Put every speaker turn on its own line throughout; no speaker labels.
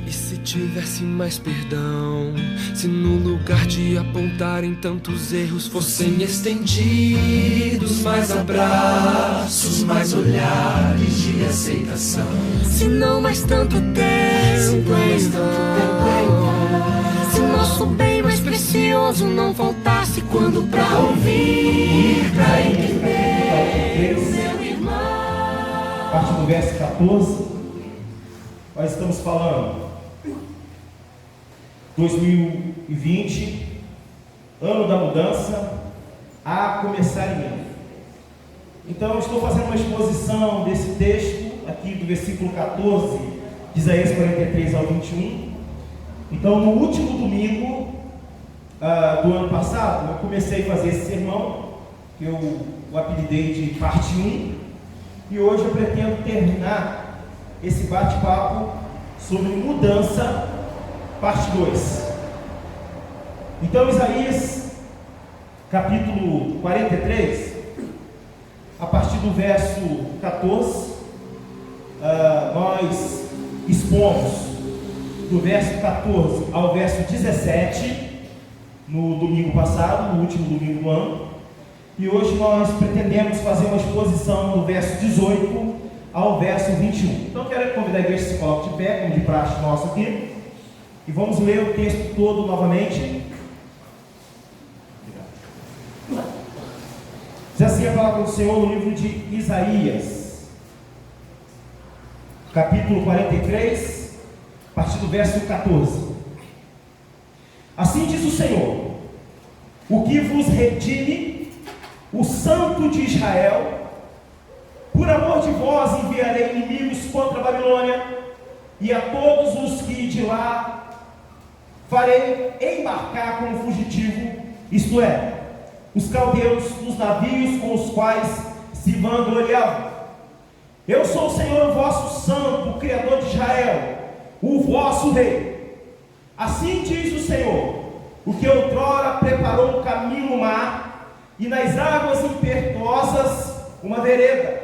E se tivesse mais perdão, se no lugar de apontarem tantos erros fossem estendidos mais abraços, mais olhares de aceitação. Se não mais tanto tempo em vão, se nosso bem mais precioso não faltasse quando pra ouvir, pra entender o meu irmão.
A partir do verso 14, nós estamos falando 2020, ano da mudança, a começar em mim. Então eu estou fazendo uma exposição desse texto aqui do versículo 14 de Isaías 43 ao 21. Então no último domingo do ano passado eu comecei a fazer esse sermão, que eu o apelidei de parte 1, e hoje eu pretendo terminar esse bate-papo sobre mudança, parte 2. Então Isaías capítulo 43, a partir do verso 14, nós expomos do verso 14 ao verso 17 no domingo passado, no último domingo do ano, e hoje nós pretendemos fazer uma exposição do verso 18 ao verso 21. Então eu quero convidar a igreja a se coloque de pé, como de praxe nosso aqui, e vamos ler o texto todo novamente. Diz assim a palavra do Senhor no livro de Isaías, capítulo 43, a partir do verso 14. Assim diz o Senhor, o que vos redime, o Santo de Israel: por amor de vós enviarei inimigos contra a Babilônia, e a todos os que de lá farei embarcar como fugitivo, isto é, os caldeus nos navios com os quais se vangloriavam. Eu sou o Senhor, o vosso santo, o Criador de Israel, o vosso rei. Assim diz o Senhor, o que outrora preparou um caminho no mar, e nas águas impetuosas uma vereda,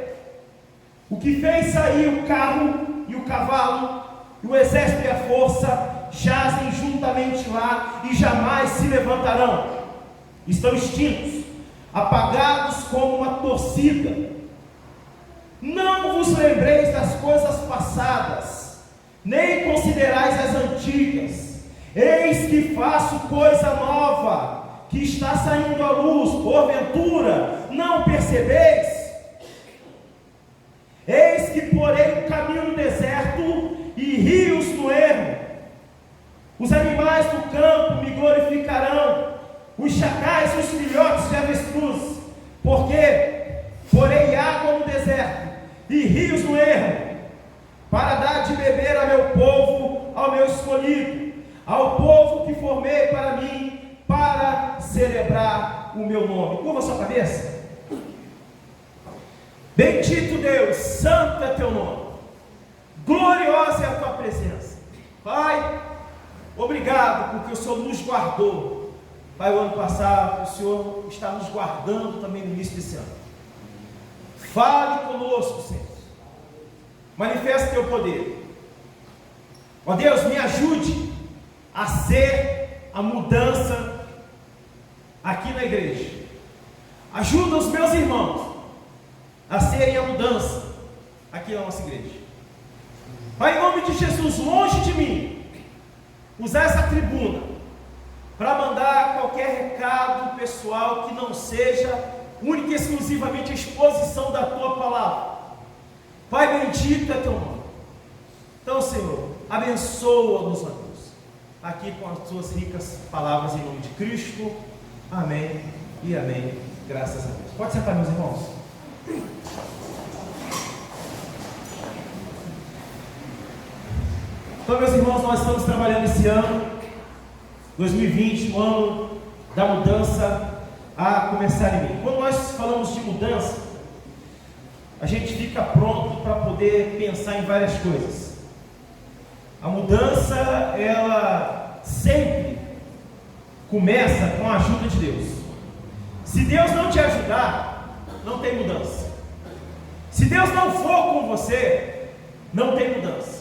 o que fez sair o carro e o cavalo, e o exército e a força jazem juntamente lá e jamais se levantarão. Estão extintos, apagados como uma torcida. Não vos lembreis das coisas passadas, nem considerais as antigas. Eis que faço coisa nova, que está saindo à luz, porventura não percebeis? Eis que porei um caminho no deserto e rios no ermo. Os animais do campo me glorificarão, os chacais e os filhotes de avestruz, porque porei água no deserto e rios no ermo, para dar de beber a meu povo, ao meu escolhido, ao povo que formei para mim, para celebrar o meu nome. Curva sua cabeça. Bendito Deus, santo é teu nome, gloriosa é a tua presença. Pai, obrigado porque o Senhor nos guardou. Pai, o ano passado, o Senhor está nos guardando também no início desse ano. Fale conosco, Senhor. Manifeste teu poder. Ó Deus, me ajude a ser a mudança aqui na igreja. Ajuda os meus irmãos a serem a mudança aqui na nossa igreja. Pai, em nome de Jesus, longe de mim usar essa tribuna para mandar qualquer recado pessoal que não seja única e exclusivamente a exposição da tua palavra. Pai, bendito é teu nome. Então, Senhor, abençoa-nos, ó Deus, aqui com as tuas ricas palavras em nome de Cristo. Amém e amém. Graças a Deus. Pode sentar, meus irmãos. Então, meus irmãos, nós estamos trabalhando esse ano 2020, o ano da mudança a começar em mim. Quando nós falamos de mudança, a gente fica pronto para poder pensar em várias coisas. A mudança, ela sempre começa com a ajuda de Deus. Se Deus não te ajudar, não tem mudança. Se Deus não for com você, não tem mudança.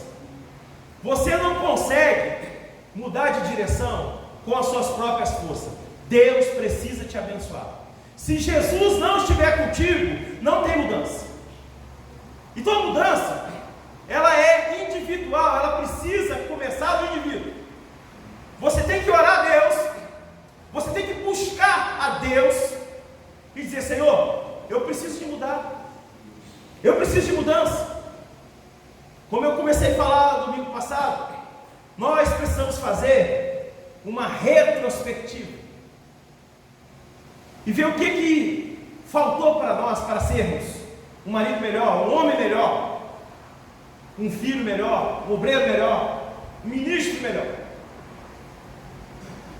Você não consegue mudar de direção com as suas próprias forças. Deus precisa te abençoar. Se Jesus não estiver contigo, não tem mudança. Então a mudança, ela é individual, ela precisa começar do indivíduo. Você tem que orar a Deus, você tem que buscar a Deus e dizer: Senhor, eu preciso de mudar, eu preciso de mudança. Como eu comecei a falar domingo passado, nós precisamos fazer uma retrospectiva e ver o que faltou para nós para sermos um marido melhor, um homem melhor, um filho melhor, um obreiro melhor, um ministro melhor.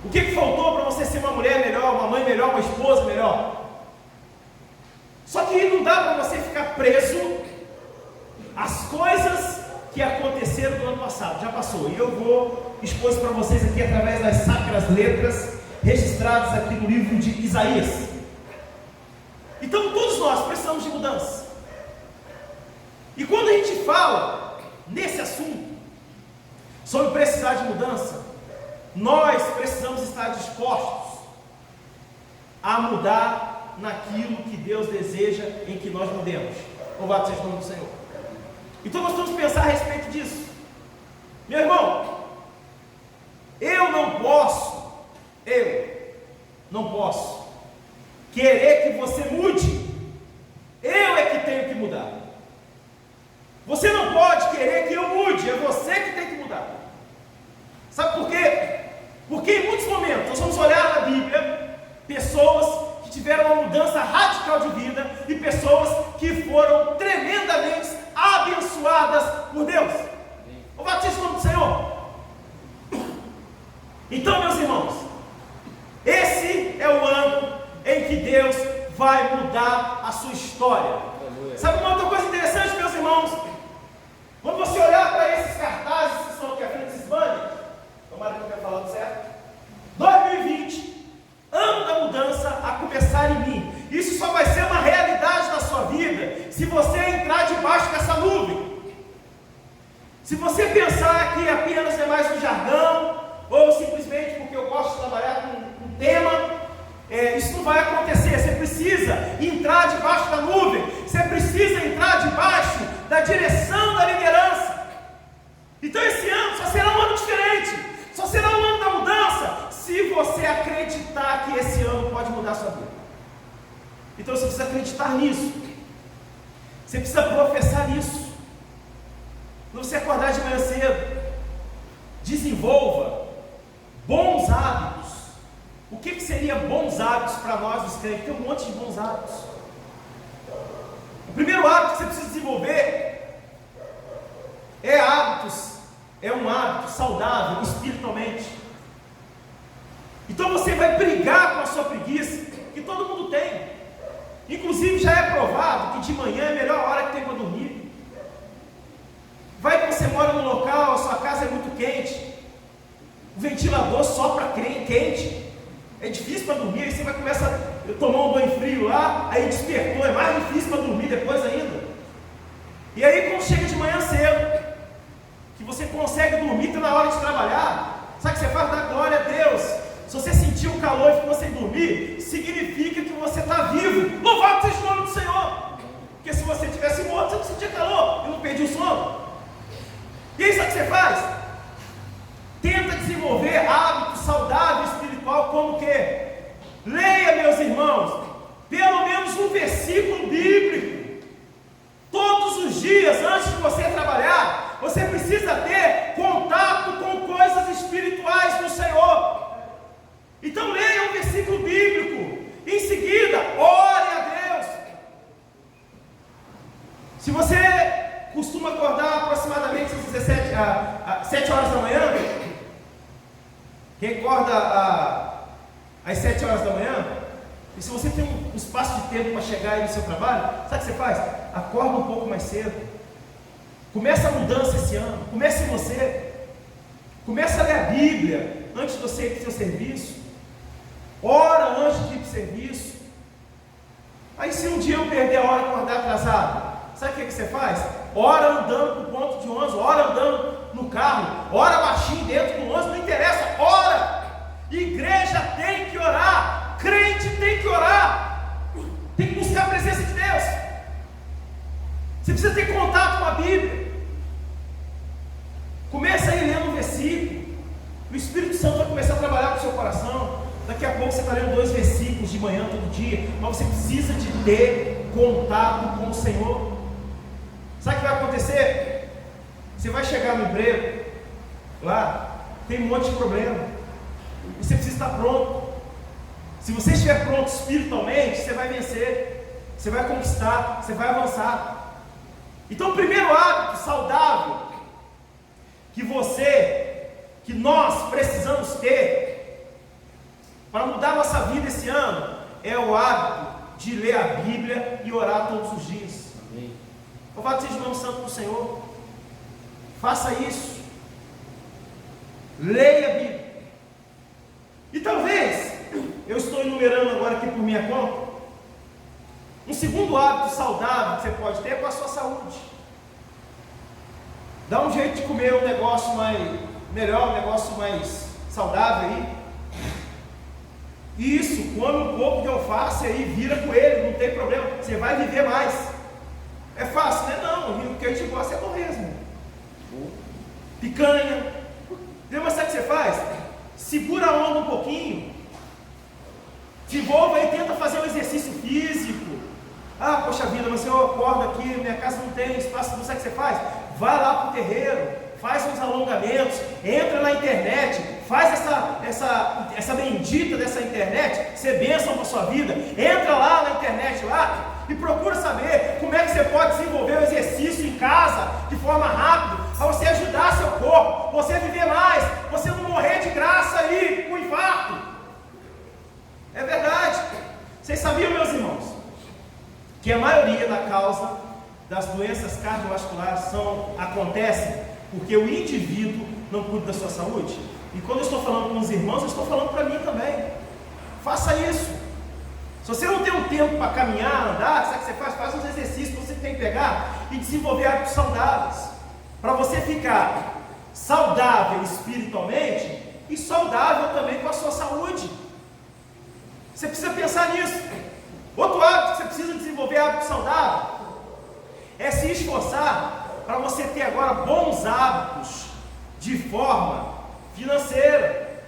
O que faltou para você ser uma mulher melhor, uma mãe melhor, uma esposa melhor? Só que não dá para você ficar preso às coisas que aconteceram no ano passado. Já passou. E eu vou expor isso para vocês aqui através das sacras letras registradas aqui no livro de Isaías. Então todos nós precisamos de mudança. E quando a gente fala nesse assunto sobre precisar de mudança, nós precisamos estar dispostos a mudar naquilo que Deus deseja em que nós mudemos. Louvado seja o nome do Senhor. Então nós vamos pensar a respeito disso. Meu irmão, eu não posso querer que você mude. Eu é que tenho que mudar. Você não pode querer que eu mude, é você que tem que mudar. Sabe por quê? Porque em muitos momentos nós vamos olhar na Bíblia pessoas que tiveram uma mudança radical de vida e pessoas que foram tremendamente abençoadas por Deus. Louvado seja o nome do Senhor. Então, meus irmãos, esse é o ano em que Deus vai mudar a sua história. Sabe uma outra coisa interessante, meus irmãos? Quando você olhar para esses cartazes que estão aqui à frente desses banners, tomara que eu tenha falado certo, 2020, ano da mudança a começar em mim. Isso só vai ser uma realidade na sua vida se você entrar debaixo dessa nuvem. Se você pensar que apenas é mais um jargão, ou simplesmente porque eu gosto de trabalhar com um tema, isso não vai acontecer. Você precisa entrar debaixo da nuvem, você precisa entrar debaixo da direção da liderança. Então esse ano só será um ano diferente, só será um ano da mudança, se você acreditar que esse ano pode mudar a sua vida. Então você precisa acreditar nisso, você precisa professar isso. Quando você acordar de manhã cedo, desenvolva bons hábitos. O que seria bons hábitos para nós os crentes? Tem um monte de bons hábitos. O primeiro hábito que você precisa desenvolver é um hábito saudável espiritualmente. Então você vai brigar com a sua preguiça, que todo mundo tem. Inclusive já é provado que de manhã é a melhor hora que tem para dormir. Vai que você mora num local, a sua casa é muito quente, o ventilador sopra quente, é difícil para dormir, aí você vai começar a tomar um banho frio lá, aí despertou, é mais difícil para dormir depois ainda. E aí quando chega de manhã cedo, que você consegue dormir, está na hora de trabalhar, sabe o que você faz? Dá glória a Deus. Se você sentiu o calor e ficou sem dormir, significa que você está vivo. Louvado seja o nome do Senhor. Porque se você tivesse morto, você não sentia calor e não perdia o sono. E aí sabe o que você faz? Tenta desenvolver hábitos saudáveis espiritual, como que? Leia, meus irmãos, pelo menos um versículo bíblico todos os dias antes de você trabalhar. Você precisa ter contato com coisas espirituais do Senhor. Então leia um versículo bíblico, em seguida ore a Deus. Se você costuma acordar aproximadamente às 7 horas da manhã, quem acorda às 7 horas da manhã, e se você tem um espaço de tempo para chegar aí no seu trabalho, sabe o que você faz? Acorda um pouco mais cedo, começa a mudança esse ano, comece em você, começa a ler a Bíblia antes de você ir para o seu serviço, ora antes de ir para o serviço. Aí se um dia eu perder a hora de acordar atrasado, sabe o que você faz? Ora andando para o ponto de ônibus, ora andando no carro, ora baixinho dentro do ônibus, não interessa, ora. Igreja tem que orar, crente tem que orar, tem que buscar a presença de Deus. Você precisa ter contato com a Bíblia. Começa aí lendo um versículo, o Espírito Santo vai começar a trabalhar com o seu coração. Daqui a pouco você está lendo 2 versículos de manhã todo dia, mas você precisa de ter contato com o Senhor. Sabe o que vai acontecer? Você vai chegar no emprego, lá tem um monte de problema, você precisa estar pronto. Se você estiver pronto espiritualmente, você vai vencer, você vai conquistar, você vai avançar. Então o primeiro hábito saudável que nós precisamos ter para mudar nossa vida esse ano é o hábito de ler a Bíblia e orar todos os dias. Amém. Louvado seja o nome santo do Senhor. Faça isso. Leia a Bíblia. E talvez, eu estou enumerando agora aqui por minha conta, um segundo hábito saudável que você pode ter é com a sua saúde. Dá um jeito de comer um negócio melhor, um negócio mais saudável aí. Isso, come um pouco de alface aí, vira coelho, não tem problema, você vai viver mais. É fácil, né? Não, o que a gente gosta é torresmo, picanha. Mas sabe o que você faz? Segura a onda um pouquinho, se envolva e tenta fazer um exercício físico. Ah, poxa vida, mas eu acordo aqui, minha casa não tem espaço, não sabe o que você faz? Vai lá para o terreiro, faz uns alongamentos, entra na internet, faz essa bendita dessa internet, ser bênção para a sua vida. Entra lá na internet lá e procura saber como é que você pode desenvolver o exercício em casa de forma rápida, para você ajudar seu corpo, você viver mais, você não morrer de graça aí com infarto. É verdade. Vocês sabiam, meus irmãos, que a maioria da causa das doenças cardiovasculares acontecem porque o indivíduo não cuida da sua saúde? E quando eu estou falando com os irmãos, eu estou falando para mim também. Faça isso. Se você não tem um tempo para caminhar, andar, sabe o que você faz? Faz uns exercícios que você tem que pegar e desenvolver hábitos saudáveis, para você ficar saudável espiritualmente e saudável também com a sua saúde. Você precisa pensar nisso. Outro hábito que você precisa desenvolver, hábito saudável, é se esforçar para você ter agora bons hábitos de forma financeira.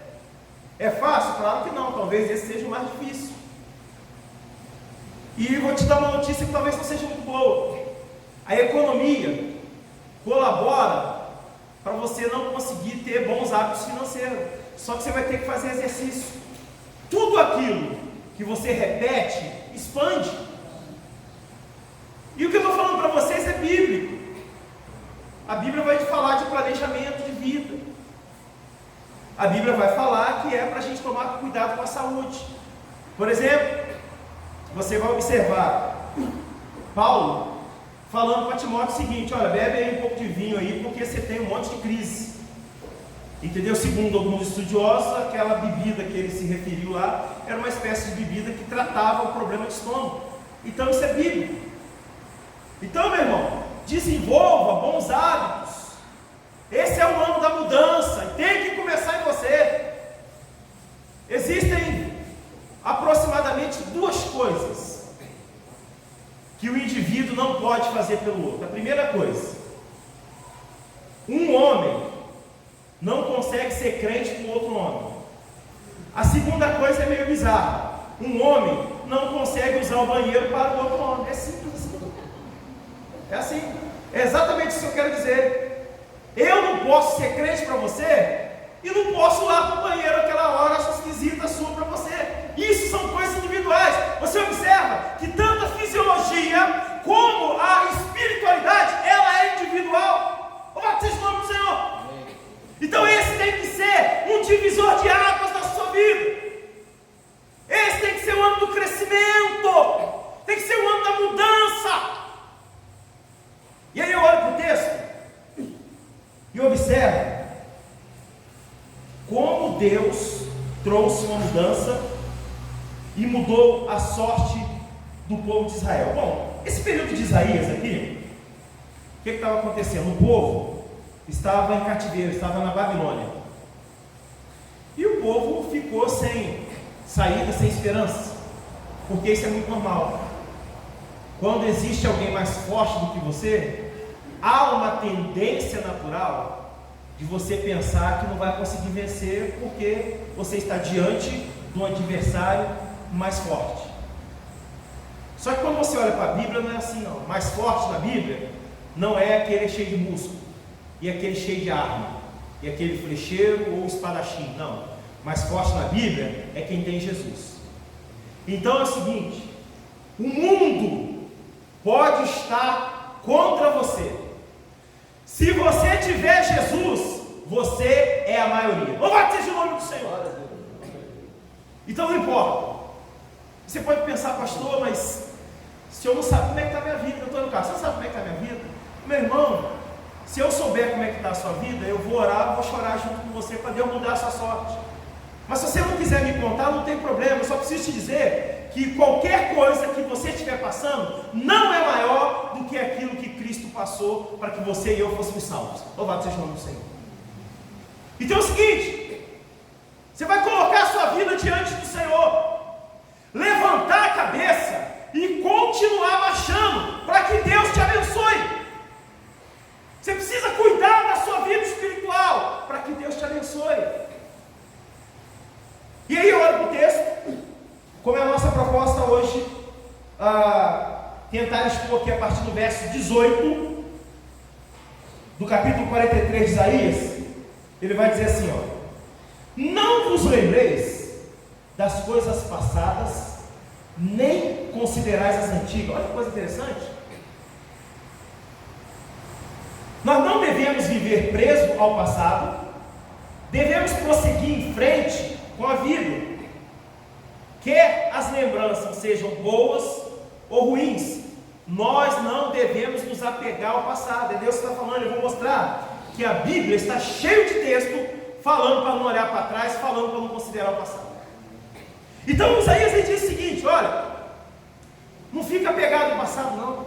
É fácil? Claro que não, talvez esse seja o mais difícil. E vou te dar uma notícia que talvez não seja muito boa. A economia colabora para você não conseguir ter bons hábitos financeiros. Só que você vai ter que fazer exercício. Tudo aquilo que você repete, expande. E o que eu estou falando para vocês é bíblico. A Bíblia vai te falar de planejamento de vida. A Bíblia vai falar que é para a gente tomar cuidado com a saúde. Por exemplo, você vai observar Paulo falando para Timóteo o seguinte: olha, bebe aí um pouco de vinho aí, porque você tem um monte de crise. Entendeu? Segundo alguns estudiosos, aquela bebida que ele se referiu lá era uma espécie de bebida que tratava o problema de estômago. Então isso é bíblico. Então, meu irmão, desenvolva bons hábitos. Esse é o ano da mudança, tem que começar em você. Existem aproximadamente 2 coisas que o indivíduo não pode fazer pelo outro. A primeira coisa, um homem não consegue ser crente com outro homem. A segunda coisa é meio bizarra: um homem não consegue usar o banheiro para o outro homem. É simples assim. É assim. É exatamente isso que eu quero dizer. Eu não posso ser crente para você e não posso ir lá para o banheiro aquela hora, acho esquisita sua para você. Isso são coisas individuais. Você observa que tanto a fisiologia como a espiritualidade, ela é individual. Louvado seja o nome do Senhor. Então esse tem que ser um divisor de águas na sua vida. Esse tem que ser o ano do crescimento, tem que ser o ano da mudança. E aí eu olho para o texto e observo como Deus trouxe uma mudança e mudou a sorte do povo de Israel. Bom, esse período de Isaías aqui, o que estava acontecendo? O povo estava em cativeiro, estava na Babilônia. E o povo ficou sem saída, sem esperança, porque isso é muito normal. Quando existe alguém mais forte do que você, há uma tendência natural de você pensar que não vai conseguir vencer, porque você está diante de um adversário mais forte. Só que quando você olha para a Bíblia, não é assim não. Mais forte na Bíblia não é aquele cheio de músculo, e aquele cheio de arma, e aquele flecheiro ou espadachim, não. Mais forte na Bíblia é quem tem Jesus. Então é o seguinte: o mundo pode estar contra você. Se você tiver Jesus, você é a maioria. Louvado seja o nome do Senhor. Então não importa. Você pode pensar, pastor, mas se eu não sabe como é que está a minha vida, eu estou no carro, você não sabe como é que está a minha vida? Meu irmão, se eu souber como é que está a sua vida, eu vou orar, vou chorar junto com você para Deus mudar a sua sorte. Mas se você não quiser me contar, não tem problema, eu só preciso te dizer que qualquer coisa que você estiver passando não é maior do que aquilo que Cristo passou para que você e eu fôssemos salvos. Louvado seja o nome do Senhor. Então é o seguinte: você vai colocar a sua vida diante do Senhor, levantar a cabeça e continuar marchando para que Deus te abençoe. Você precisa cuidar da sua vida espiritual para que Deus te abençoe. E aí eu olho para o texto, como é a nossa proposta hoje, tentar expor aqui a partir do verso 18 do capítulo 43 de Isaías. Ele vai dizer assim, ó: não vos lembreis das coisas passadas, nem considerais as antigas. Olha que coisa interessante. Nós não devemos viver preso ao passado, devemos prosseguir em frente com a vida, quer as lembranças sejam boas ou ruins. Nós não devemos nos apegar ao passado. É Deus que está falando. Eu vou mostrar que a Bíblia está cheia de texto falando para não olhar para trás, falando para não considerar o passado. Então Isaías ele diz o seguinte: olha, não fica apegado ao passado não.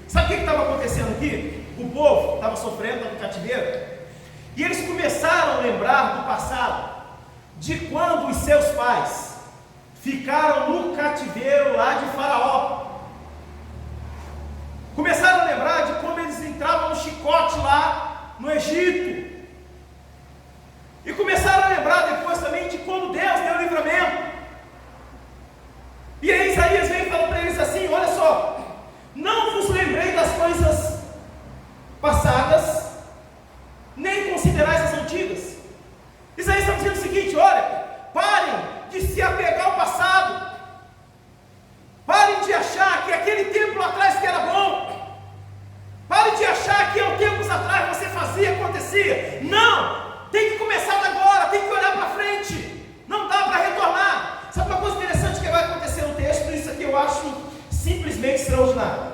Sabe o que estava acontecendo aqui? O povo estava sofrendo, estava no cativeiro, e eles começaram a lembrar do passado, de quando os seus pais ficaram no cativeiro lá de Faraó. Começaram a lembrar de como eles entravam no chicote lá no Egito, e começaram a lembrar depois também de como Deus deu o livramento. E aí Isaías vem e fala para eles assim: olha só, não vos lembrei das coisas passadas, nem considerais as antigas. Isaías está dizendo o seguinte: olha, parem de se apegar ao passado, parem de achar que aquele tempo lá atrás que era bom, parem de achar que há tempos atrás você fazia, acontecia. Não, tem que começar agora, tem que olhar para frente, não dá para retornar. Sabe uma coisa interessante que vai acontecer no texto? Isso aqui eu acho simplesmente extraordinário.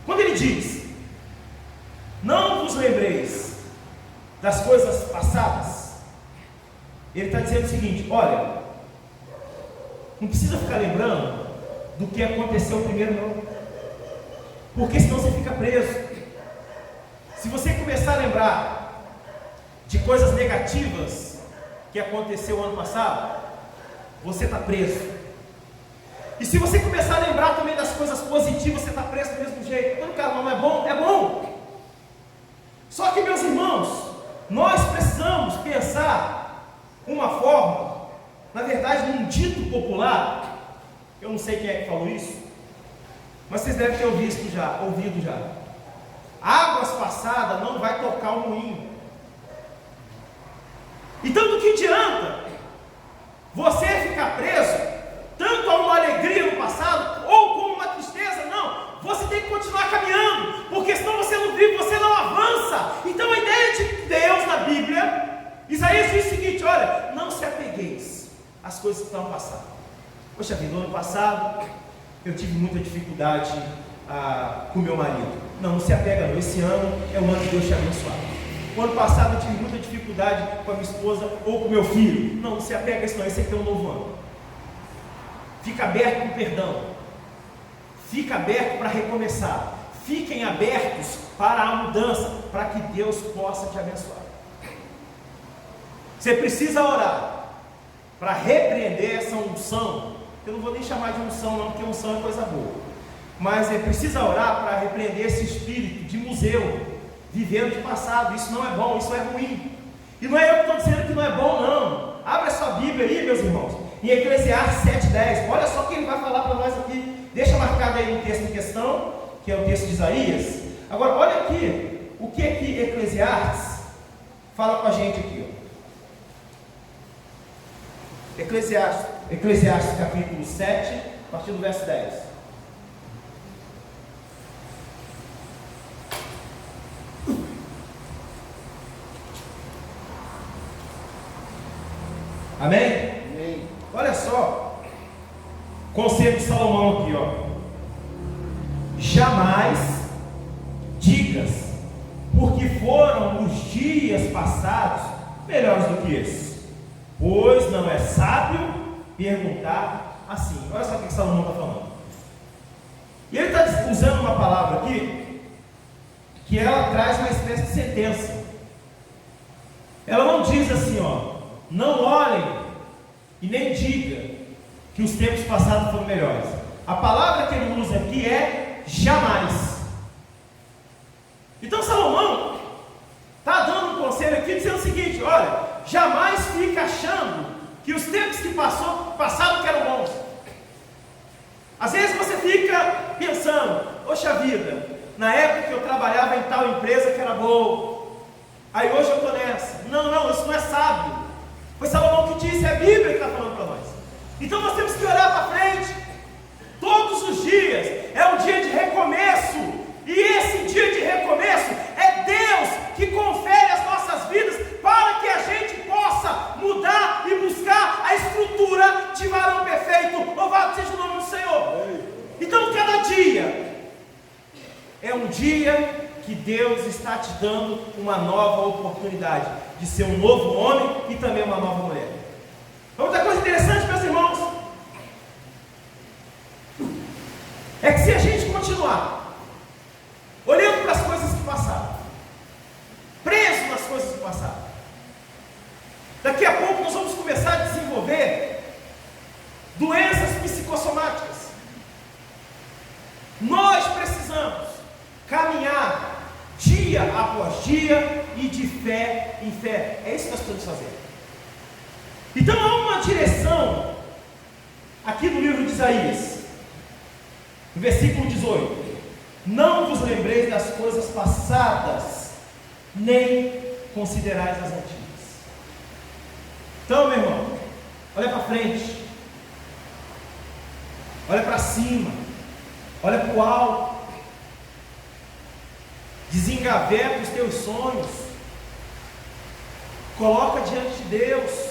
Quando ele diz: não vos lembreis das coisas passadas, ele está dizendo o seguinte: olha, não precisa ficar lembrando do que aconteceu primeiro não, porque senão você fica preso. Se você começar a lembrar de coisas negativas que aconteceu ano passado, você está preso. E se você começar a lembrar também das coisas positivas, você está preso do mesmo jeito. Não, cara, não é bom? É bom. Só que, meus irmãos, nós precisamos pensar uma forma, na verdade, num dito popular. Eu não sei quem é que falou isso, mas vocês devem ter ouvido já. Águas passadas não vai tocar o moinho. Então, do que adianta você ficar preso tanto a uma alegria no passado, ou com uma tristeza? Não, você tem que continuar caminhando, porque senão você não vive, você não avança. Então a ideia de Deus na Bíblia, Isaías diz o seguinte: olha, não se apegueis às coisas que estão passando. Poxa vida, no ano passado eu tive muita dificuldade com meu marido. Não se apega não, esse ano é o ano de Deus te abençoar. O ano passado eu tive muita dificuldade com a minha esposa ou com meu filho. Não se apega a isso não, esse aqui é um novo ano. Fica aberto com perdão, fica aberto para recomeçar, fiquem abertos para a mudança, para que Deus possa te abençoar. Você precisa orar para repreender essa unção. Eu não vou nem chamar de unção não, porque unção é coisa boa. Mas precisa orar para repreender esse espírito de museu, vivendo de passado. Isso não é bom, isso é ruim. E não é eu que estou dizendo que não é bom não. Abre a sua Bíblia aí, meus irmãos, em Eclesiastes 7:10. Olha só o que ele vai falar para nós aqui. Deixa marcado aí no texto em questão, que é o texto de Isaías. Agora olha aqui, o que é que Eclesiastes fala com a gente aqui, ó. Eclesiastes capítulo 7, a partir do verso 10. Amém?
Amém.
Olha só, conselho de Salomão aqui, ó. Jamais digas, porque foram os dias passados melhores do que esses. Pois não é sábio perguntar assim. Olha só o que Salomão está falando. E ele está usando uma palavra aqui, que ela traz uma espécie de sentença. Ela não diz assim, ó, não olhem e nem diga que os tempos passados foram melhores. A palavra que ele usa aqui é jamais. Então Salomão está dando um conselho aqui, dizendo o seguinte: olha, jamais fique achando que os tempos que passaram que eram bons. Às vezes você fica pensando, poxa vida, na época que eu trabalhava em tal empresa que era boa, aí hoje eu estou nessa. Não, isso não é sábio. Foi Salomão que disse, é a Bíblia que está falando para nós. Então nós temos que olhar para frente. Todos os dias é um dia de recomeço. E esse dia de recomeço é Deus que confere as nossas vidas para que a gente possa mudar e buscar a estrutura de varão perfeito. Louvado seja o nome do Senhor. Então cada dia é um dia que Deus está te dando uma nova oportunidade de ser um novo homem e também uma nova mulher. Outra coisa interessante, meus irmãos, é que se a gente continuar olhando para as coisas que passaram, preso nas coisas que passaram, daqui a pouco nós vamos começar a desenvolver doenças psicossomáticas. Nós precisamos caminhar dia após dia e de fé em fé. É isso que nós precisamos fazer. Então há uma direção aqui no livro de Isaías, no versículo 18: não vos lembreis das coisas passadas, nem considerais as antigas. Então, meu irmão, olha para frente, olha para cima, olha para o alto, desengaveta os teus sonhos, coloca diante de Deus.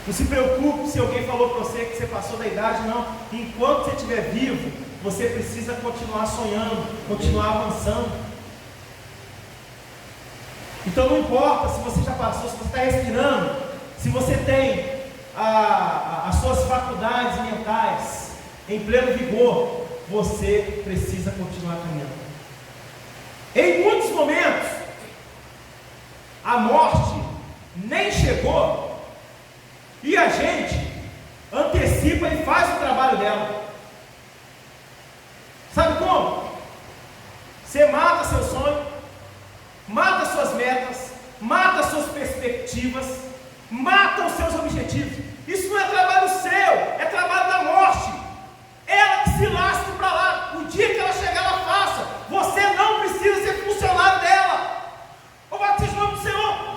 Não se preocupe se alguém falou para você que você passou da idade, não. Enquanto você estiver vivo, você precisa continuar sonhando, continuar avançando. Então não importa se você já passou, se você está respirando, se você tem as suas faculdades mentais em pleno vigor, você precisa continuar caminhando. Em muitos momentos, a morte nem chegou e a gente antecipa e faz o trabalho dela. Sabe como? Você mata seu sonho, mata suas metas, mata suas perspectivas, mata os seus objetivos. Isso não é trabalho seu, é trabalho da morte. Ela que se lastre para lá. O dia que ela chegar, ela faça. Você não precisa ser funcionário dela. Louvado seja o nome do Senhor.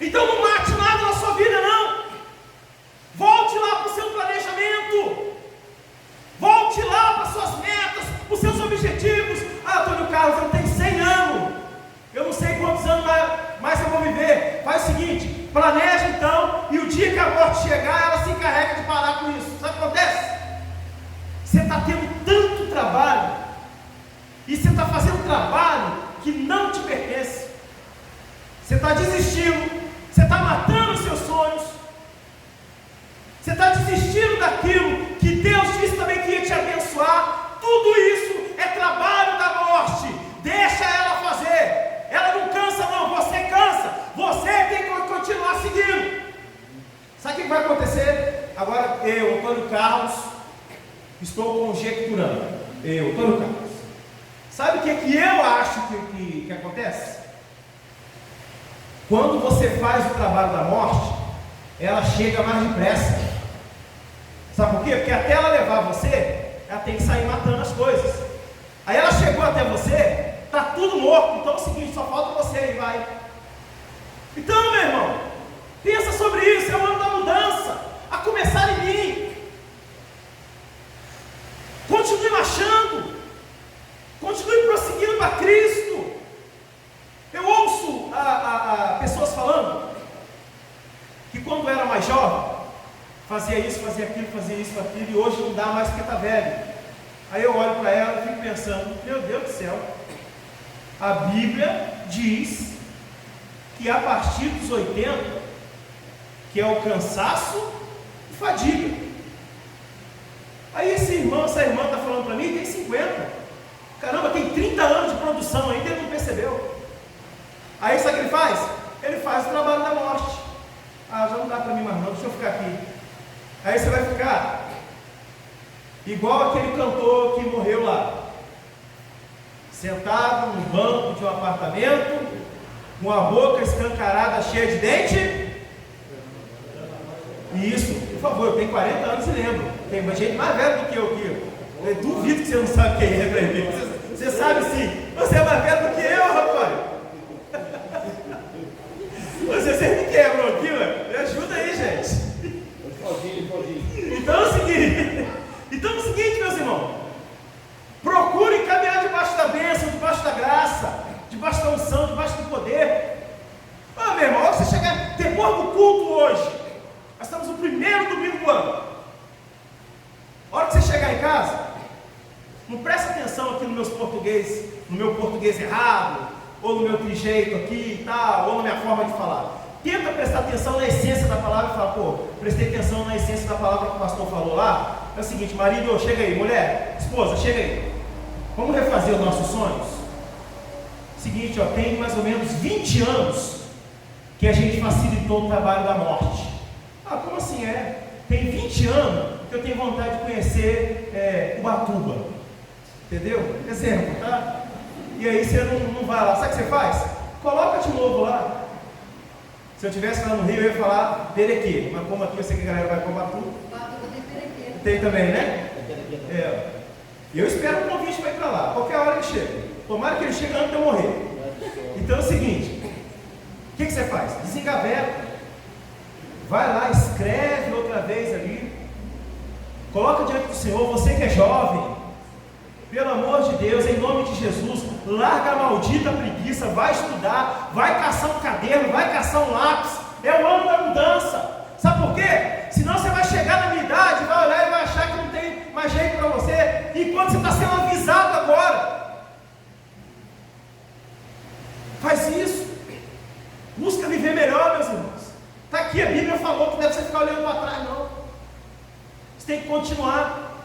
Então não mate nada na sua vida, não. Volte lá para o seu planejamento. Volte lá para as suas metas, para os seus objetivos. Antônio Carlos, eu tenho 100 anos. Eu não sei quantos anos mais eu vou viver. Faz o seguinte, planeja então, e o dia que a morte chegar, ela se encarrega de parar com isso. Sabe o que acontece? Você está tendo tanto trabalho, e você está fazendo trabalho que não te pertence. Você está desistindo, você está matando os seus sonhos, você está desistindo daquilo que Deus disse também que ia te abençoar. Tudo isso é trabalho Antônio Carlos, estou conjecturando. Eu, Antônio Carlos. Sabe o que eu acho que acontece? Quando você faz o trabalho da morte, ela chega mais depressa. Sabe por quê? Porque até ela levar você, ela tem que sair matando as coisas. Aí ela chegou até você, está tudo morto. Então é o seguinte, só falta você e vai. Então, meu irmão, pensa sobre isso, é o ano da mudança, a começar em mim. Continue marchando, continue prosseguindo para Cristo. Eu ouço pessoas falando que quando era mais jovem, fazia isso, fazia aquilo, e hoje não dá mais porque está velho. Aí eu olho para ela e fico pensando, meu Deus do céu, a Bíblia diz que a partir dos 80, que é o cansaço e fadiga. Aí essa irmã está falando para mim, tem 50. Caramba, tem 30 anos de produção ainda, ele não percebeu. Aí sabe o que ele faz? Ele faz o trabalho da morte. Ah, já não dá para mim mais não, deixa eu ficar aqui. Aí você vai ficar igual aquele cantor que morreu lá, sentado no banco de um apartamento, com a boca escancarada, cheia de dente. Isso, por favor, eu tenho 40 anos e lembro. Tem gente mais velha do que eu aqui. Eu duvido que você não sabe quem é, Cleide. Você sabe sim. Você é mais velho do que eu, rapaz. Vocês me quebram aqui, mano. Me ajuda aí, gente. Pode. Então é o seguinte, meus irmãos. Procure caminhar debaixo da bênção, debaixo da graça, debaixo da unção, debaixo do poder. Ah, meu irmão, olha você chegar depois do culto hoje. Nós estamos no primeiro domingo do ano. A hora que você chegar em casa, não presta atenção aqui no meu português errado, ou no meu trejeito aqui e tal, ou na minha forma de falar. Tenta prestar atenção na essência da palavra e fala, pô, prestei atenção na essência da palavra que o pastor falou lá. É o seguinte, marido, chega aí, mulher, esposa, chega aí. Vamos refazer os nossos sonhos? Seguinte, ó, tem mais ou menos 20 anos que a gente facilitou o trabalho da morte. Ah, como assim é? Tem 20 anos que eu tenho vontade de conhecer Ubatuba. Entendeu? Exemplo, tá? E aí você não vai lá. Sabe o que você faz? Coloca de novo lá. Se eu estivesse lá no Rio, eu ia falar Perequê. Mas como aqui eu sei que a galera vai para Ubatuba.
Ubatuba tem Perequê.
Tem também, né? Eu espero um convite para ir para lá. Qualquer hora ele chega. Tomara que ele chegue antes de eu morrer. Então é o seguinte. O que você faz? Desengaveta. Vai lá, escreve outra vez ali. Coloca diante do Senhor, você que é jovem. Pelo amor de Deus, em nome de Jesus, larga a maldita preguiça, vai estudar, vai caçar um caderno, vai caçar um lápis. É o ano da mudança. Sabe por quê? Senão você vai chegar na minha idade, vai olhar e vai achar que não tem mais jeito para você, enquanto você está sendo avisado agora. Faz isso. Busca viver melhor, meus irmãos. Está aqui, a Bíblia falou que deve você ficar olhando para trás, não. Você tem que continuar.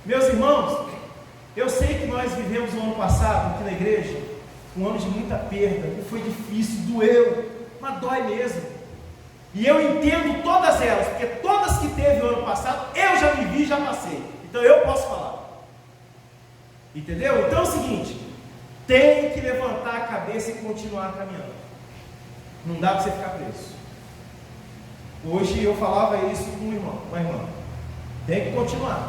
Meus irmãos, eu sei que nós vivemos no ano passado, aqui na igreja, um ano de muita perda, que foi difícil, doeu, mas dói mesmo. E eu entendo todas elas, porque todas que teve o ano passado, eu já vivi e já passei. Então eu posso falar. Entendeu? Então é o seguinte, tem que levantar a cabeça e continuar caminhando. Não dá para você ficar preso. Hoje eu falava isso com um irmão, uma irmã. Tem que continuar.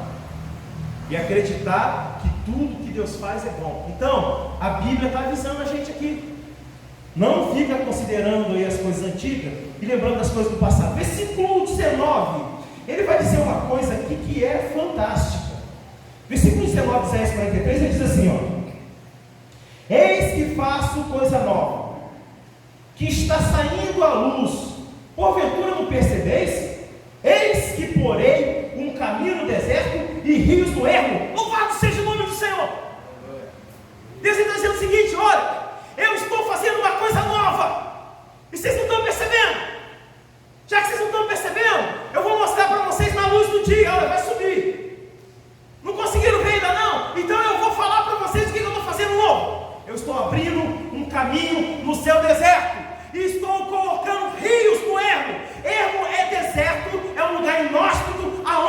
E acreditar que tudo que Deus faz é bom. Então, a Bíblia está avisando a gente aqui. Não fica considerando aí as coisas antigas e lembrando das coisas do passado. Versículo 19, ele vai dizer uma coisa aqui que é fantástica. Versículo 19, Isaías 43, ele diz assim, ó: eis que faço coisa nova, que está saindo à luz, porventura não percebeis? Eis que porei um caminho no deserto e rios no ermo. Louvado seja o nome do Senhor. Deus está dizendo o seguinte: olha, eu estou fazendo uma coisa nova, e vocês não estão percebendo. Já que vocês não estão percebendo, eu vou mostrar para vocês na luz do dia. Olha, vai subir. Não conseguiram ver ainda não? Então eu vou falar para vocês o que eu estou fazendo novo. Eu estou abrindo um caminho no seu deserto, e estou colocando rios no ermo. Ermo é deserto, é um lugar inóspito, aonde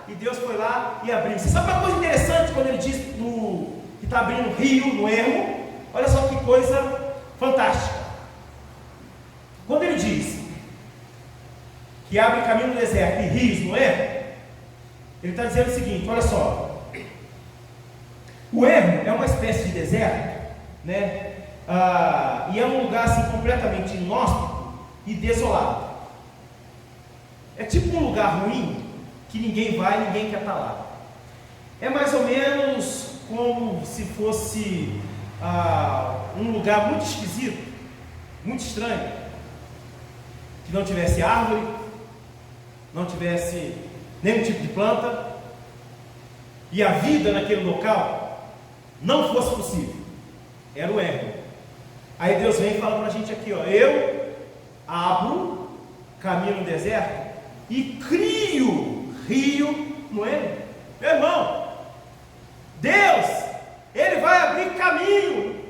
e Deus foi lá e abriu. Você sabe uma coisa interessante quando ele diz que está abrindo rio no ermo? Olha só que coisa fantástica. Quando ele diz que abre caminho no deserto e rios no ermo, ele está dizendo o seguinte, olha só. O ermo é uma espécie de deserto, né? E é um lugar assim completamente inóspito e desolado. É tipo um lugar ruim que ninguém vai, ninguém quer estar lá. É mais ou menos como se fosse um lugar muito esquisito, muito estranho, que não tivesse árvore, não tivesse nenhum tipo de planta, e a vida naquele local não fosse possível. Era o ermo. Aí Deus vem e fala para a gente aqui, ó, eu abro caminho no deserto e crio rio no ermo. Meu irmão, Deus, Ele vai abrir caminho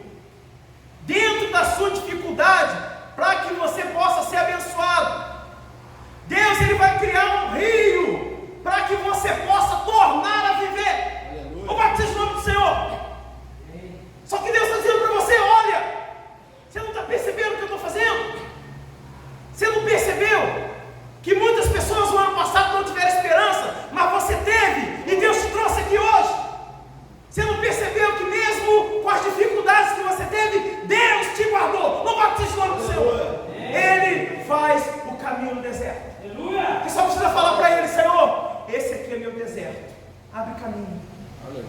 dentro da sua dificuldade para que você possa ser abençoado. Deus, Ele vai criar um rio para que você possa tornar a viver. O batismo no nome do Senhor. Só que Deus está dizendo para você, olha, você não está percebendo o que eu estou fazendo? Você não percebeu que muitas pessoas no ano passado não tiveram esperança, mas você teve, e Deus te trouxe aqui hoje? Você não percebeu que mesmo com as dificuldades que você teve, Deus te guardou? Não batize o nome do Senhor. Ele faz o caminho no deserto. Você só precisa falar para Ele, Senhor, esse aqui é meu deserto, abre caminho.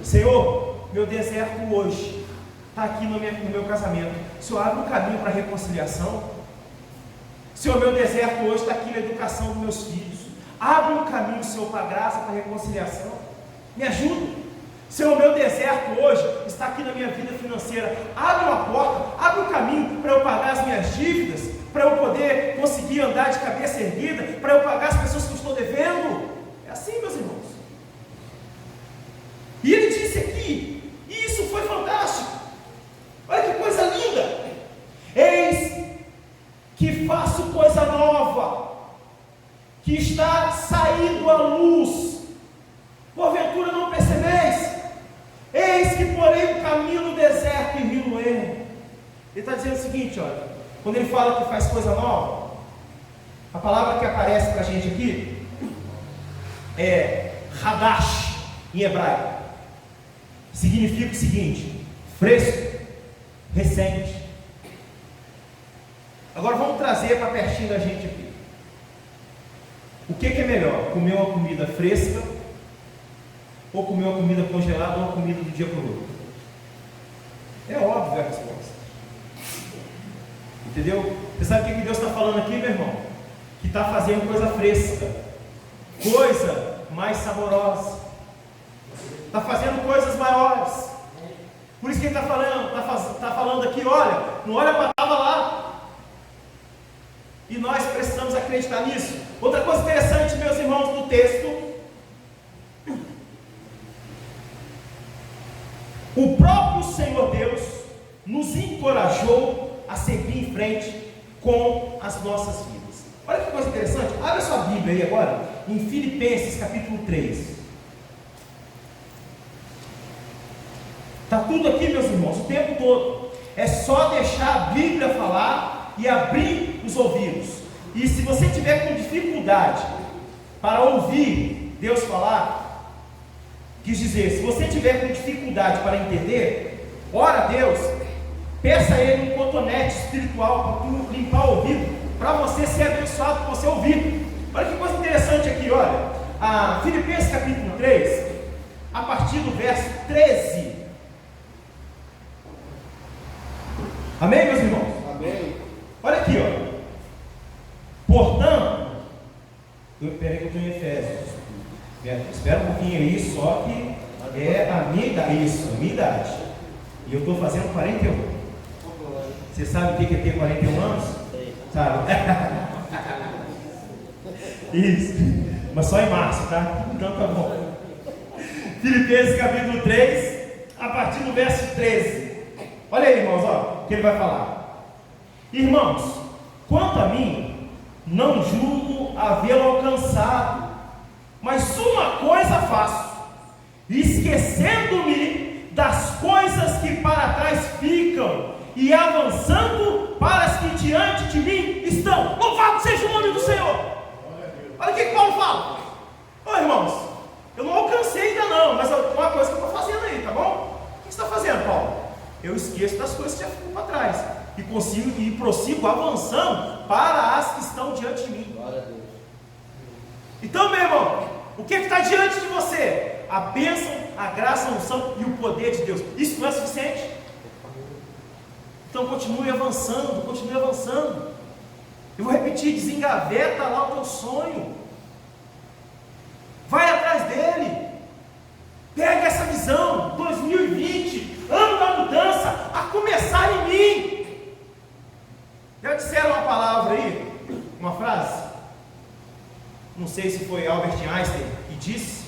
Senhor, meu deserto hoje está aqui no meu casamento. Senhor, abre um caminho para a reconciliação. Senhor, meu deserto hoje está aqui na educação dos meus filhos. Abre um caminho, Senhor, para a graça, para a reconciliação. Me ajuda. Senhor, meu deserto hoje está aqui na minha vida financeira. Abre uma porta, abre um caminho para eu pagar as minhas dívidas, para eu poder conseguir andar de cabeça erguida, para eu pagar as pessoas que eu estou devendo. É assim, meus irmãos. E ele disse aqui, e isso foi fantástico. Olha que coisa linda. Eis que faço coisa nova, que está saindo à luz. Porventura não percebeis? Eis que porém o caminho no deserto e rio no ermo. Ele está dizendo o seguinte, olha, quando ele fala que faz coisa nova, a palavra que aparece para a gente aqui é Hadash, em hebraico. Significa o seguinte: fresco, recente. Agora vamos trazer para pertinho da gente aqui. O que é melhor? Comer uma comida fresca ou comer uma comida congelada ou uma comida do dia para o outro? É óbvio a resposta. Entendeu? Você sabe o que Deus está falando aqui, meu irmão? Que está fazendo coisa fresca, coisa mais saborosa, está fazendo coisas maiores. Por isso que ele está falando aqui, olha, não olha para estava lá. E nós precisamos acreditar nisso. Outra coisa interessante, meus irmãos, no texto, o próprio Senhor Deus nos encorajou a seguir em frente com as nossas vidas. Olha que coisa interessante, abre a sua Bíblia aí agora, em Filipenses capítulo 3. Está tudo aqui, meus irmãos, o tempo todo. É só deixar a Bíblia falar e abrir os ouvidos. E se você tiver com dificuldade para ouvir Deus falar, quis dizer, se você tiver com dificuldade para entender, ora a Deus, peça a Ele um cotonete espiritual para tu limpar o ouvido, para você ser abençoado, para você ouvir. Olha que coisa interessante aqui, olha, Filipenses capítulo 3, a partir do verso 13. Amém, meus irmãos?
Amém.
Olha aqui, ó. Portanto, peraí que eu estou em Efésios. Espera um pouquinho aí, só que é a minha idade. Isso, a minha idade. E eu estou fazendo 41. Você sabe o que é ter 41 anos? Sabe? Isso. Mas só em março, tá? Então tá bom. Filipenses capítulo 3, a partir do verso 13. Olha aí, irmãos, ó, o que ele vai falar. Irmãos, quanto a mim, não julgo havê-lo alcançado, Mas uma coisa faço, esquecendo-me das coisas que para trás ficam e avançando para as que diante de mim estão. Louvado seja o nome do Senhor. Olha o que Paulo fala. Ô irmãos, eu não alcancei ainda não, mas uma coisa que eu estou fazendo aí, tá bom? O que você está fazendo, Paulo? Eu esqueço das coisas que já ficam para trás e prossigo avançando para as que estão diante de mim. Glória a Deus. Então, meu irmão, o que está diante de você? A bênção, a graça, a unção e o poder de Deus. Isso não é suficiente? Então continue avançando, continue avançando. Eu vou repetir, desengaveta lá o teu sonho. Vai atrás dele. Pega essa visão, 2020, ano da mudança, a começar em mim. Já disseram uma palavra aí, uma frase? Não sei se foi Albert Einstein que disse.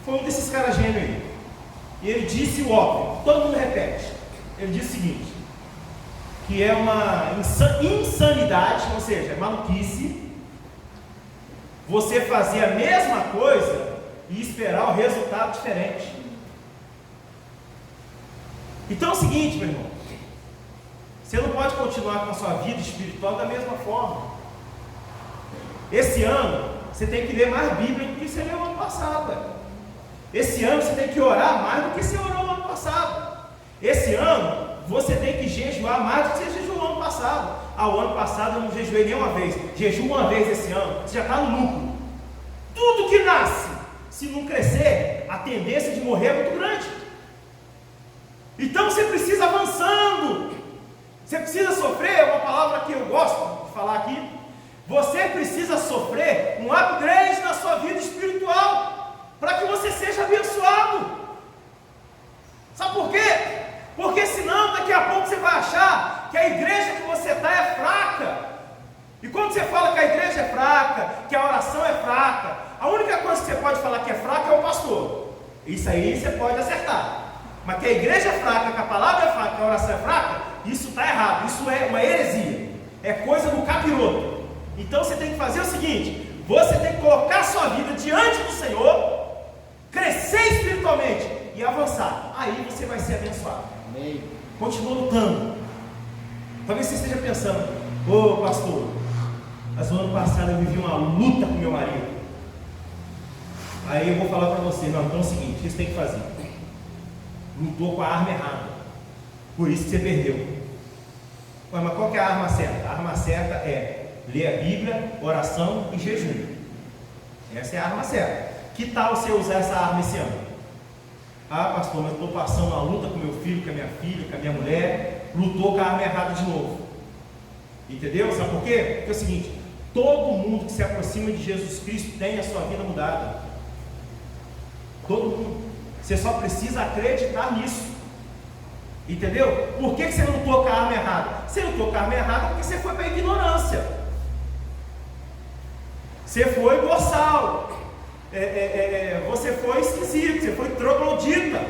Foi um desses caras gênios aí. E ele disse o óbvio, todo mundo repete. Ele disse o seguinte: que é uma insanidade, ou seja, é maluquice, você fazer a mesma coisa e esperar um resultado diferente. Então é o seguinte, meu irmão, você não pode continuar com a sua vida espiritual da mesma forma. Esse ano você tem que ler mais Bíblia do que você leu no ano passado. Esse ano você tem que orar mais do que você orou no ano passado. Esse ano você tem que jejuar mais do que você jejuou no ano passado. O ano passado eu não jejuei nenhuma vez. Jejuo uma vez esse ano. Você já está no lucro. Tudo que nasce, se não crescer, a tendência de morrer é muito grande. Então você precisa avançando. Você precisa sofrer, é uma palavra que eu gosto de falar aqui. Você precisa sofrer um upgrade na sua vida espiritual, para que você seja abençoado. Sabe por quê? Porque senão daqui a pouco você vai achar que a igreja que você está é fraca. E quando você fala que a igreja é fraca, que a oração é fraca, a única coisa que você pode falar que é fraca é o pastor. Isso aí você pode acertar. Mas que a igreja é fraca, que a palavra é fraca, que a oração é fraca, isso está errado. Isso é uma heresia. É coisa do capiroto. Então você tem que fazer o seguinte: você tem que colocar a sua vida diante do Senhor, crescer espiritualmente e avançar. Aí você vai ser abençoado. Amém. Continua lutando. Talvez você esteja pensando: ô pastor, mas no ano passado eu vivi uma luta com meu marido. Aí eu vou falar para você: não, então é o seguinte, o que você tem que fazer? Lutou com a arma errada, por isso que você perdeu. Ué, mas qual que é a arma certa? A arma certa é ler a Bíblia, oração e jejum. Essa é a arma certa. Que tal você usar essa arma esse ano? Ah, pastor, mas eu estou passando uma luta com meu filho, com a minha filha, com a minha mulher. Lutou com a arma errada de novo. Entendeu? Sabe por quê? Porque é o seguinte: todo mundo que se aproxima de Jesus Cristo tem a sua vida mudada. Todo mundo. Você só precisa acreditar nisso. Entendeu? Por que você não lutou com a arma errada? Você lutou com a arma errada porque você foi para a ignorância. Você foi boçal. Você foi esquisito, você foi troglodita.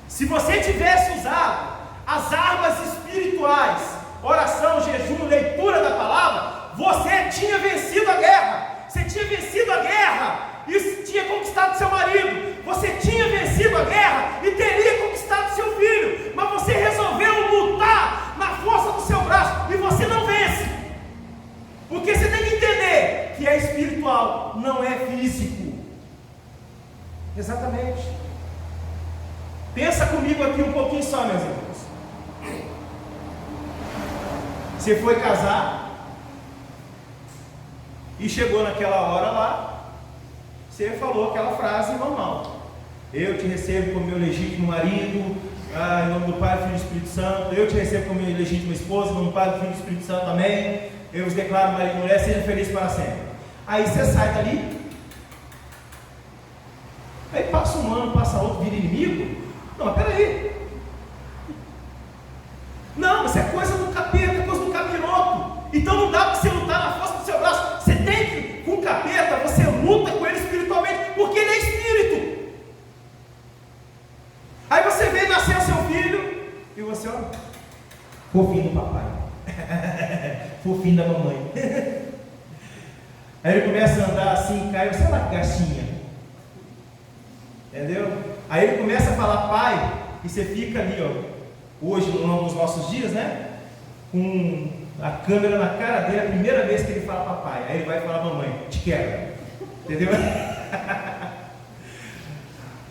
Se você tivesse usado as armas espirituais, oração, jejum, leitura da palavra, você tinha vencido a guerra. Você tinha vencido a guerra e tinha conquistado seu marido. Você tinha vencido a guerra e teria conquistado seu filho. Mas você resolveu lutar na força do seu braço e você não vence. Porque você tem que entender que é espiritual, não é físico. Exatamente. Pensa comigo aqui um pouquinho só, meus irmãos. Você foi casar e chegou naquela hora lá, você falou aquela frase normal: eu te recebo como meu legítimo marido, em nome do Pai, do Filho e do Espírito Santo. Eu te recebo como minha legítima esposa, em nome do Pai, do Filho e do Espírito Santo também. Eu os declaro marido e mulher, seja feliz para sempre. Aí você sai dali, aí passa um ano, passa outro, vira inimigo. Não, mas peraí. Não, isso é coisa do capeta, coisa do capiroto. Então não dá para você lutar na força do seu braço. Você tem que, com o capeta, você luta com ele espiritualmente, porque ele é espírito. Aí você vê nascer o seu filho e você, ó, fofinho do papai, fofinho da mamãe. Aí ele começa a andar assim, cai, sei lá que gatinha. Entendeu? Aí ele começa a falar pai, e você fica ali, ó, hoje, nos nossos dias, né? Com a câmera na cara dele, a primeira vez que ele fala papai. Aí ele vai falar mamãe, te quero. Entendeu?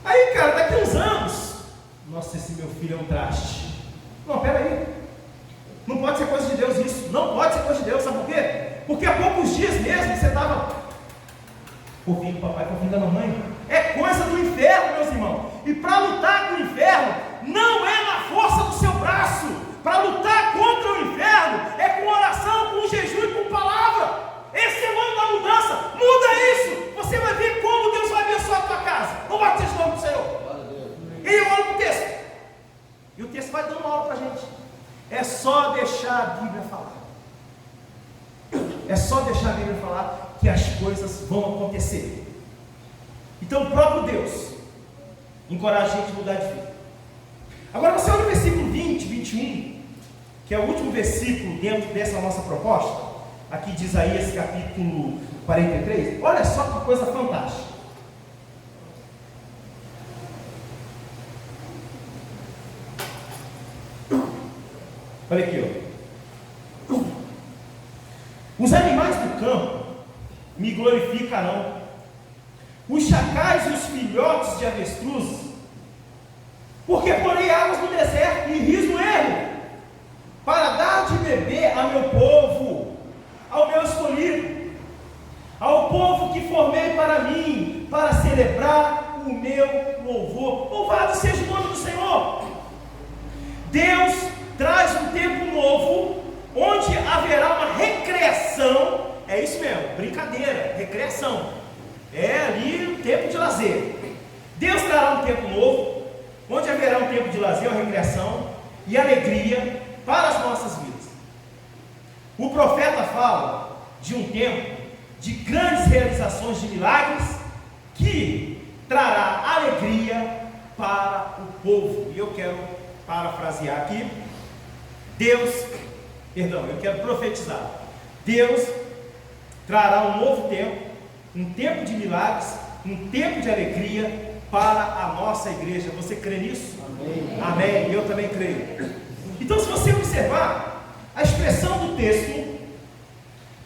Aí, cara, daqui uns anos, nossa, esse meu filho é um traste. Não, pera aí. Não pode ser coisa de Deus isso. Não pode ser coisa de Deus, sabe por quê? Porque há poucos dias mesmo você estava fofinho do papai, fofinho da mamãe. É coisa do inferno, meus irmãos. E para lutar com o inferno, não é na força do seu braço. Para lutar contra o inferno, é com oração, com jejum e com palavra. Esse é o ano da mudança. Muda isso. Você vai ver como Deus vai abençoar a tua casa. Louvado seja o nome do Senhor. E eu olho para o texto. E o texto vai dando uma aula para a gente. É só deixar a Bíblia falar. É só deixar a Bíblia falar que as coisas vão acontecer. Então o próprio Deus encoraja a gente a mudar de vida. Agora você olha o versículo 20, 21, que é o último versículo dentro dessa nossa proposta, aqui de Isaías capítulo 43. Olha só que coisa fantástica. Olha aqui, ó. Os animais do campo me glorificarão, os chacais e os filhotes de avestruzes, porque porei águas no deserto e rios no ermo, para dar de beber a meu povo, ao meu escolhido, ao povo que formei para mim, para celebrar o meu louvor. Louvado seja o nome do Senhor. Deus traz um tempo novo, onde haverá uma recreação. É isso mesmo, brincadeira, recreação. É ali um tempo de lazer. Deus trará um tempo novo, onde haverá um tempo de lazer, uma recreação e alegria para as nossas vidas. O profeta fala de um tempo de grandes realizações de milagres, que trará alegria para o povo. E eu quero parafrasear aqui. Eu quero profetizar. Deus trará um novo tempo, um tempo de milagres, um tempo de alegria para a nossa igreja. Você crê nisso? Amém. Amém. Eu também creio. Então, se você observar a expressão do texto,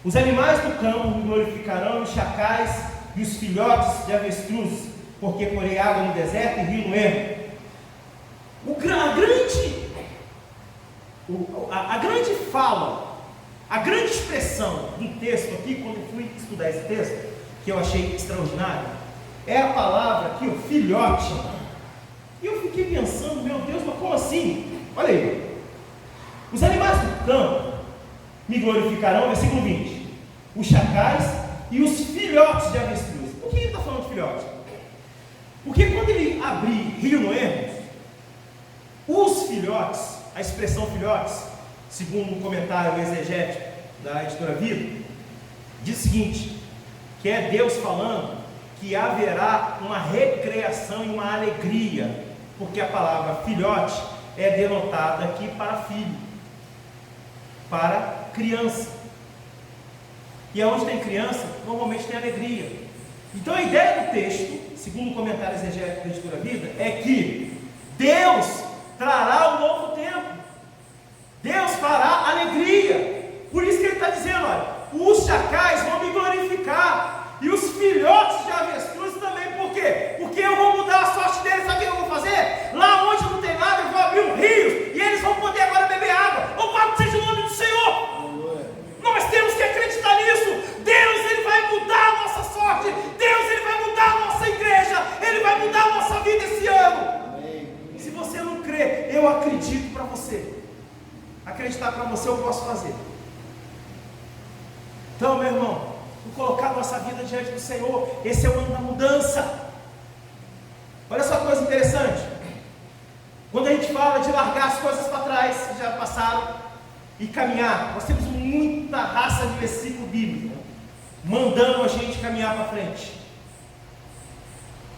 os animais do campo me glorificarão, os chacais e os filhotes de avestruzes, porque porei água no deserto e rio no ermo. A grande fala, a grande expressão do texto aqui, quando eu fui estudar esse texto, que eu achei extraordinário, é a palavra aqui, o filhote. E eu fiquei pensando, meu Deus, mas como assim? Olha aí, os animais do campo me glorificarão, versículo 20, os chacais e os filhotes de avestruz. Por que ele está falando de filhote? Porque quando ele abrir rio no ermo, os filhotes, a expressão filhotes, segundo um comentário exegético da editora Vida, diz o seguinte, que é Deus falando que haverá uma recreação e uma alegria, porque a palavra filhote é denotada aqui para filho, para criança, e aonde tem criança, normalmente tem alegria. Então a ideia do texto, segundo o comentário exegético da editora Vida, é que Deus trará um novo tempo, Deus fará alegria. Por isso que ele está dizendo, olha, os chacais vão me glorificar, e os filhotes de avestruz também. Por quê? Porque eu vou mudar a sorte deles. Sabe o que eu vou fazer? Lá onde não tem nada, eu vou abrir um rio, e eles vão poder agora beber água. Louvado seja o nome do Senhor. Nós temos que acreditar nisso. Deus, ele vai mudar a nossa sorte. Deus, ele vai mudar a nossa igreja. Ele vai mudar a nossa vida esse ano. Se você não crê, eu acredito para você. Acreditar para você eu posso fazer. Então, meu irmão, vamos colocar a nossa vida diante do Senhor. Esse é o ano da mudança. Olha só que coisa interessante. Quando a gente fala de largar as coisas para trás que já passaram e caminhar, nós temos muita raça de versículo bíblico mandando a gente caminhar para frente.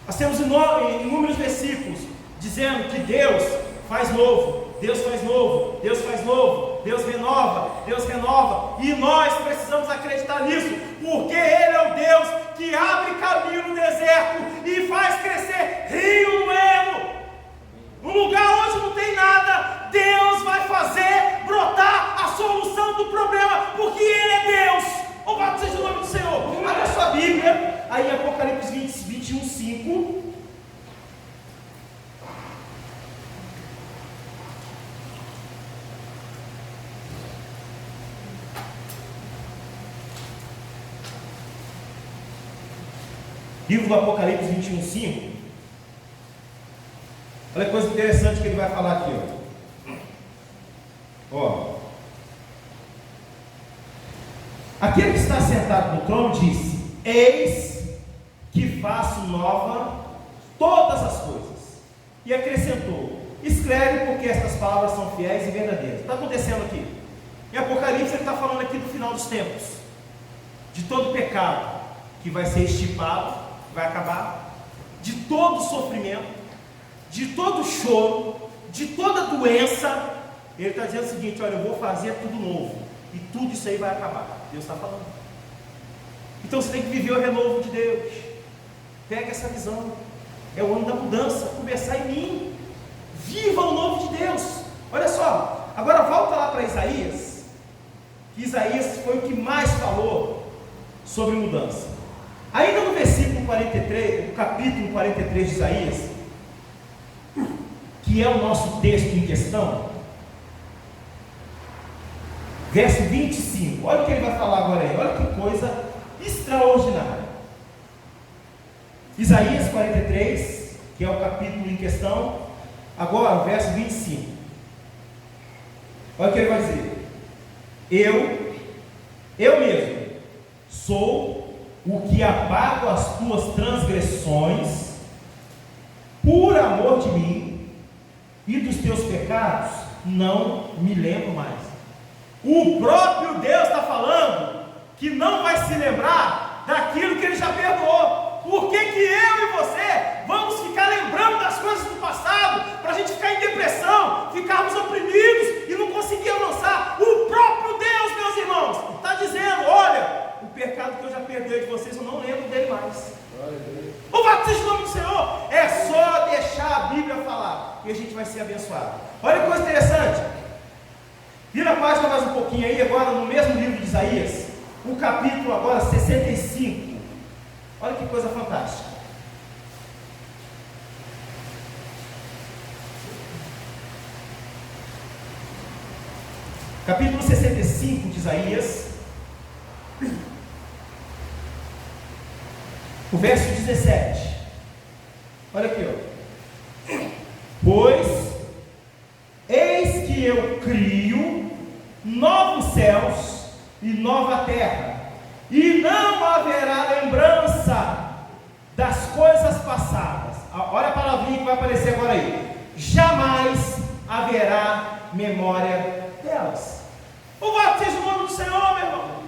Nós temos inúmeros versículos dizendo que Deus faz novo, Deus faz novo, Deus faz novo. Deus renova, e nós precisamos acreditar nisso, porque Ele é o Deus que abre caminho no deserto e faz crescer rio no ermo. No lugar onde não tem nada, Deus vai fazer brotar a solução do problema, porque Ele é Deus. Louvado seja o nome do Senhor. Abra sua Bíblia, aí em Apocalipse 21, 5. Livro do Apocalipse 21, 5. Olha que coisa interessante que ele vai falar aqui, ó. Aquele que está sentado no trono disse: eis que faço nova todas as coisas. E acrescentou: escreve, porque estas palavras são fiéis e verdadeiras. Está acontecendo aqui. Em Apocalipse ele está falando aqui do final dos tempos, de todo pecado que vai ser extirpado, vai acabar, de todo sofrimento, de todo choro, de toda doença. Ele está dizendo o seguinte: olha, eu vou fazer tudo novo, e tudo isso aí vai acabar. Deus está falando. Então você tem que viver o renovo de Deus. Pega essa visão. É o ano da mudança. Começar em mim. Viva o novo de Deus. Olha só, agora volta lá para Isaías, que Isaías foi o que mais falou sobre mudança. Ainda no versículo 43, no capítulo 43 de Isaías, que é o nosso texto em questão, verso 25, olha o que ele vai falar agora aí, olha que coisa extraordinária. Isaías 43, que é o capítulo em questão, agora o verso 25, olha o que ele vai dizer: eu mesmo sou o que apago as tuas transgressões por amor de mim, e dos teus pecados não me lembro mais. O próprio Deus está falando que não vai se lembrar daquilo que Ele já perdoou. Por que que eu e você vamos ficar lembrando das coisas do passado, para a gente ficar em depressão, ficarmos oprimidos e não conseguir avançar? O próprio Deus, meus irmãos, está dizendo: olha, o pecado que eu já perdoei de vocês, eu não lembro dele mais. Louvado seja o nome do Senhor. É só deixar a Bíblia falar e a gente vai ser abençoado. Olha que coisa interessante. Vira a página mais um pouquinho aí, agora no mesmo livro de Isaías, o capítulo agora 65. Olha que coisa fantástica. Capítulo 65 de Isaías, o verso 17. Olha aqui, ó. Pois eis que eu crio novos céus e nova terra, e não haverá lembrança das coisas passadas. Olha a palavrinha que vai aparecer agora aí: jamais haverá memória delas. Louvado seja o nome do Senhor, meu irmão.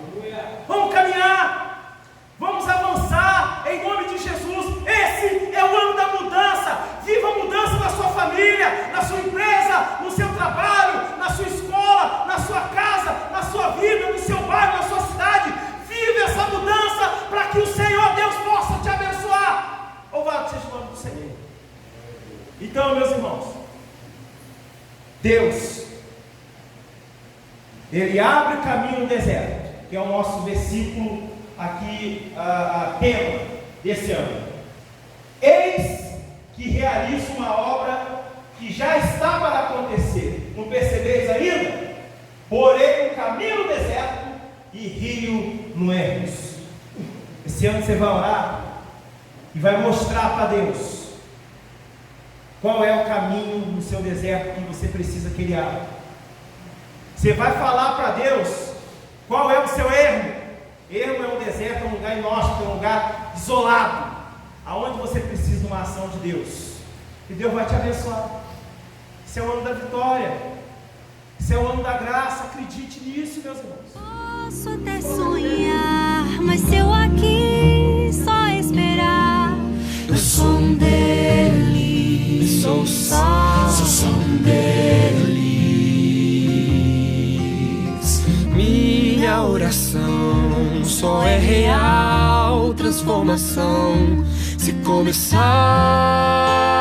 Vamos caminhar, vamos avançar em nome de Jesus. Esse é o ano da mudança. Viva a mudança na sua família, na sua empresa, no seu trabalho, na sua escola, na sua casa, na sua vida, no seu bairro, na sua cidade. Vive essa mudança para que o Senhor Deus possa te abençoar. Louvado seja o nome do Senhor. Então, meus irmãos, Deus, Ele abre caminho no deserto, que é o nosso versículo aqui, tema desse ano. Eis que realiza uma obra que já está para acontecer. Não percebeis ainda? Porém, um caminho no deserto e rio no ermos. Esse ano você vai orar e vai mostrar para Deus qual é o caminho no seu deserto que você precisa que Ele abra. Você vai falar para Deus qual é o seu ermo. Ermo é um deserto, é um lugar inóspito, é um lugar isolado, aonde você precisa de uma ação de Deus, e Deus vai te abençoar. Esse é o ano da vitória, esse é o ano da graça. Acredite nisso, meus irmãos.
Posso até sonhar, mas se eu aqui só esperar o som dele,
sou o som dele. minha oração só é real transformação se começar